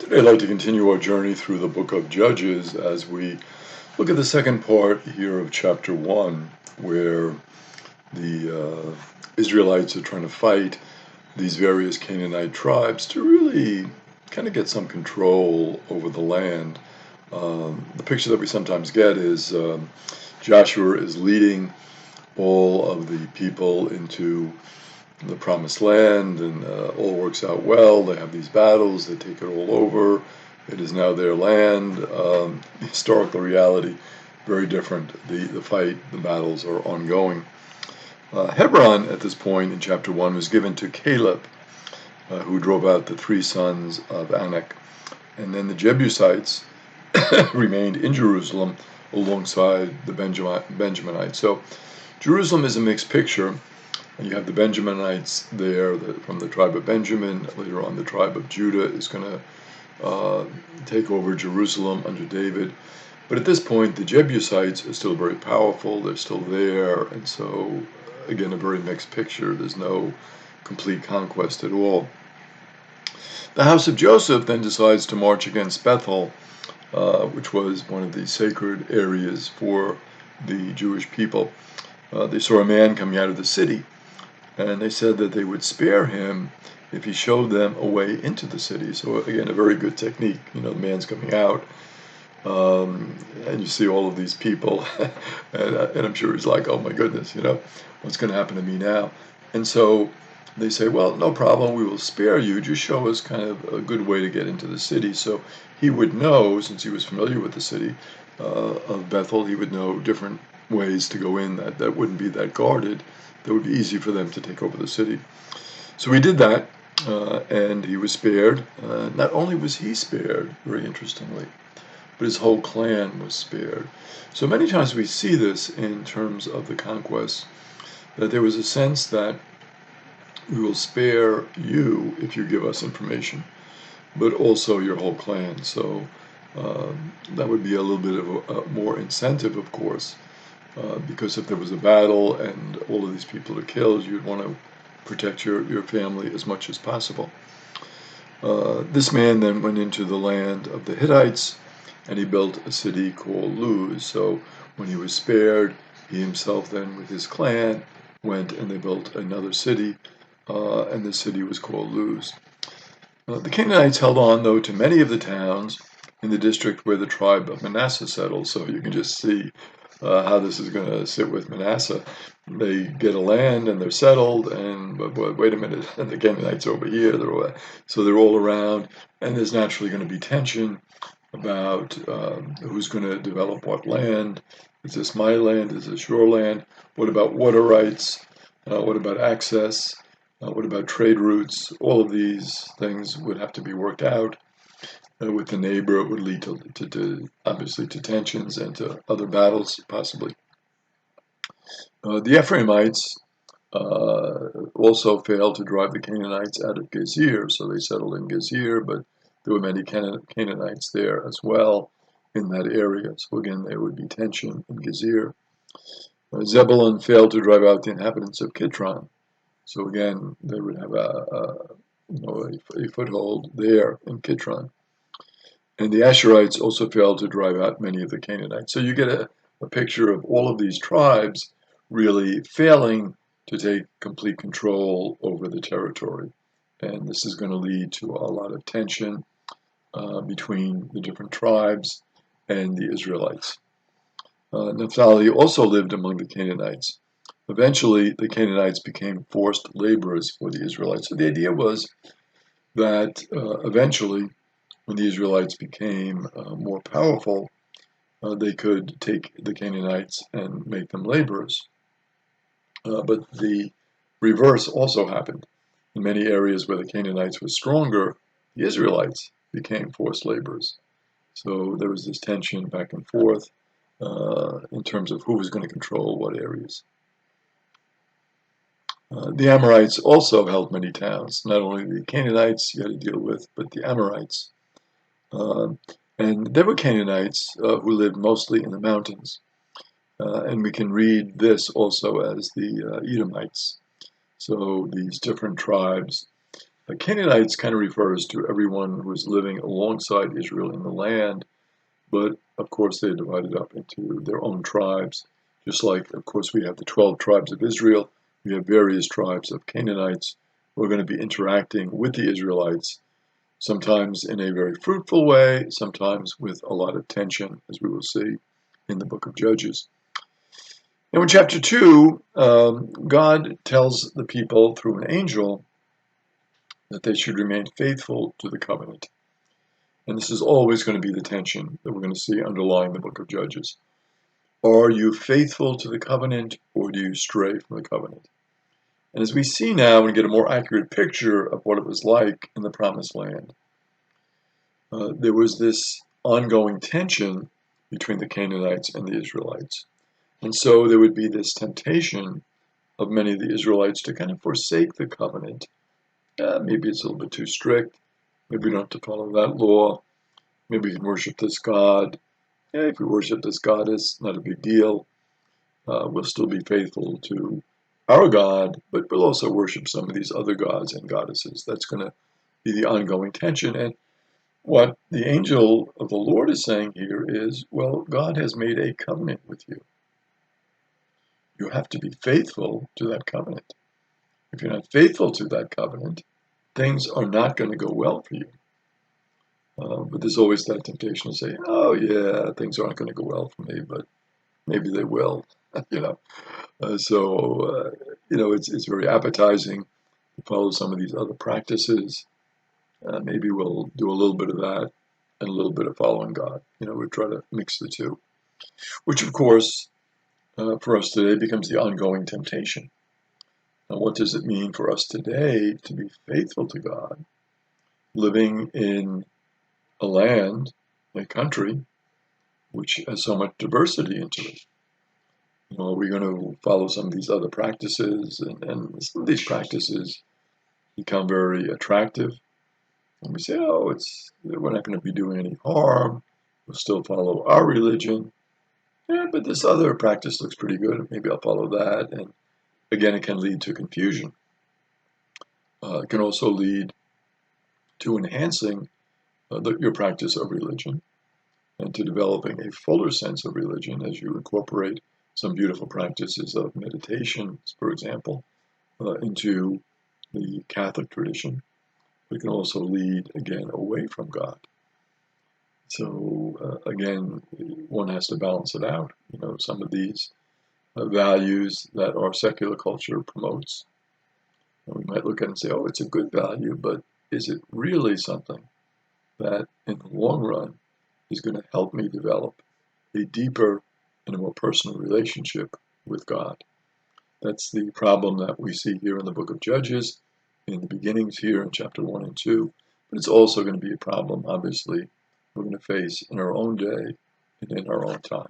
Today I'd like to continue our journey through the book of Judges as we look at the second part here of chapter 1, where the Israelites are trying to fight these various Canaanite tribes to really kind of get some control over the land. The picture that we sometimes get is Joshua is leading all of the people into the promised land, and all works out well. They have these battles, they take it all over. It is now their land. Historical reality, very different. The fight, the battles are ongoing. Hebron, at this point in chapter 1, was given to Caleb, who drove out the three sons of Anak. And then the Jebusites remained in Jerusalem alongside the Benjaminites. So Jerusalem is a mixed picture. And you have the Benjaminites there from the tribe of Benjamin. Later on, the tribe of Judah is going to take over Jerusalem under David. But at this point, the Jebusites are still very powerful. They're still there. And so, again, a very mixed picture. There's no complete conquest at all. The house of Joseph then decides to march against Bethel, which was one of the sacred areas for the Jewish people. They saw a man coming out of the city, and they said that they would spare him if he showed them a way into the city. So again, a very good technique. The man's coming out, and you see all of these people, and I'm sure he's like, oh my goodness, what's going to happen to me now? And so they say, well, no problem, we will spare you. Just show us kind of a good way to get into the city. So he would know, since he was familiar with the city of Bethel, he would know different ways to go in that wouldn't be that guarded, that would be easy for them to take over the city. So he did that, and he was spared. Not only was he spared, very interestingly, but his whole clan was spared. So many times we see this in terms of the conquest, that there was a sense that we will spare you if you give us information, but also your whole clan. So that would be a little bit of a more incentive, of course, because if there was a battle and all of these people are killed, you'd want to protect your family as much as possible. This man then went into the land of the Hittites, and he built a city called Luz. So when he was spared, he himself then with his clan went and they built another city, and the city was called Luz. The Canaanites held on, though, to many of the towns in the district where the tribe of Manasseh settled. So you can just see how this is going to sit with Manasseh. They get a land and they're settled, but wait a minute, the Canaanites over here, so they're all around, and there's naturally going to be tension about who's going to develop what land. Is this my land? Is this your land? What about water rights? What about access? What about trade routes? All of these things would have to be worked out. With the neighbor, it would lead to obviously to tensions and to other battles, possibly. The Ephraimites also failed to drive the Canaanites out of Gezer, so they settled in Gezer, but there were many Canaanites there as well in that area. So again, there would be tension in Gezer. Zebulun failed to drive out the inhabitants of Kitron, so again, they would have a foothold there in Kitron. And the Asherites also failed to drive out many of the Canaanites. So you get a picture of all of these tribes really failing to take complete control over the territory. And this is going to lead to a lot of tension between the different tribes and the Israelites. Naphtali also lived among the Canaanites. Eventually, the Canaanites became forced laborers for the Israelites. So the idea was that eventually, when the Israelites became more powerful, they could take the Canaanites and make them laborers. But the reverse also happened. In many areas where the Canaanites were stronger, the Israelites became forced laborers. So there was this tension back and forth in terms of who was going to control what areas. The Amorites also held many towns. Not only the Canaanites you had to deal with, but the Amorites. And there were Canaanites who lived mostly in the mountains. And we can read this also as the Edomites. So these different tribes, The Canaanites kind of refers to everyone who was living alongside Israel in the land, but of course they're divided up into their own tribes. Just like, of course, we have the 12 tribes of Israel, we have various tribes of Canaanites who are going to be interacting with the Israelites, sometimes in a very fruitful way, sometimes with a lot of tension, as we will see in the book of Judges. Now in chapter 2, God tells the people through an angel that they should remain faithful to the covenant. And this is always going to be the tension that we're going to see underlying the book of Judges. Are you faithful to the covenant, or do you stray from the covenant? And as we see now and get a more accurate picture of what it was like in the Promised Land, there was this ongoing tension between the Canaanites and the Israelites. And so there would be this temptation of many of the Israelites to kind of forsake the covenant. Maybe it's a little bit too strict. Maybe we don't have to follow that law. Maybe we can worship this God. If we worship this God, it's not a big deal. We'll still be faithful to our God, but we'll also worship some of these other gods and goddesses. That's going to be the ongoing tension. And what the angel of the Lord is saying here is, well, God has made a covenant with you. You have to be faithful to that covenant. If you're not faithful to that covenant, things are not going to go well for you. But there's always that temptation to say, oh yeah, things aren't going to go well for me, but maybe they will, you know. It's very appetizing to follow some of these other practices. Maybe we'll do a little bit of that and a little bit of following God. We try to mix the two, which of course, for us today becomes the ongoing temptation. Now, what does it mean for us today to be faithful to God, living in a land, a country, which has so much diversity into it? Are we going to follow some of these other practices? And some of these practices become very attractive. And we say, oh, we're not going to be doing any harm. We'll still follow our religion. Yeah, but this other practice looks pretty good. Maybe I'll follow that. And again, it can lead to confusion. It can also lead to enhancing your practice of religion and to developing a fuller sense of religion as you incorporate some beautiful practices of meditation, for example, into the Catholic tradition. It can also lead, again, away from God. So, again, one has to balance it out. Some of these values that our secular culture promotes, and we might look at it and say, oh, it's a good value, but is it really something that in the long run is going to help me develop a deeper and a more personal relationship with God? That's the problem that we see here in the book of Judges, in the beginnings here in chapter 1 and 2. But it's also going to be a problem, obviously, we're going to face in our own day and in our own time.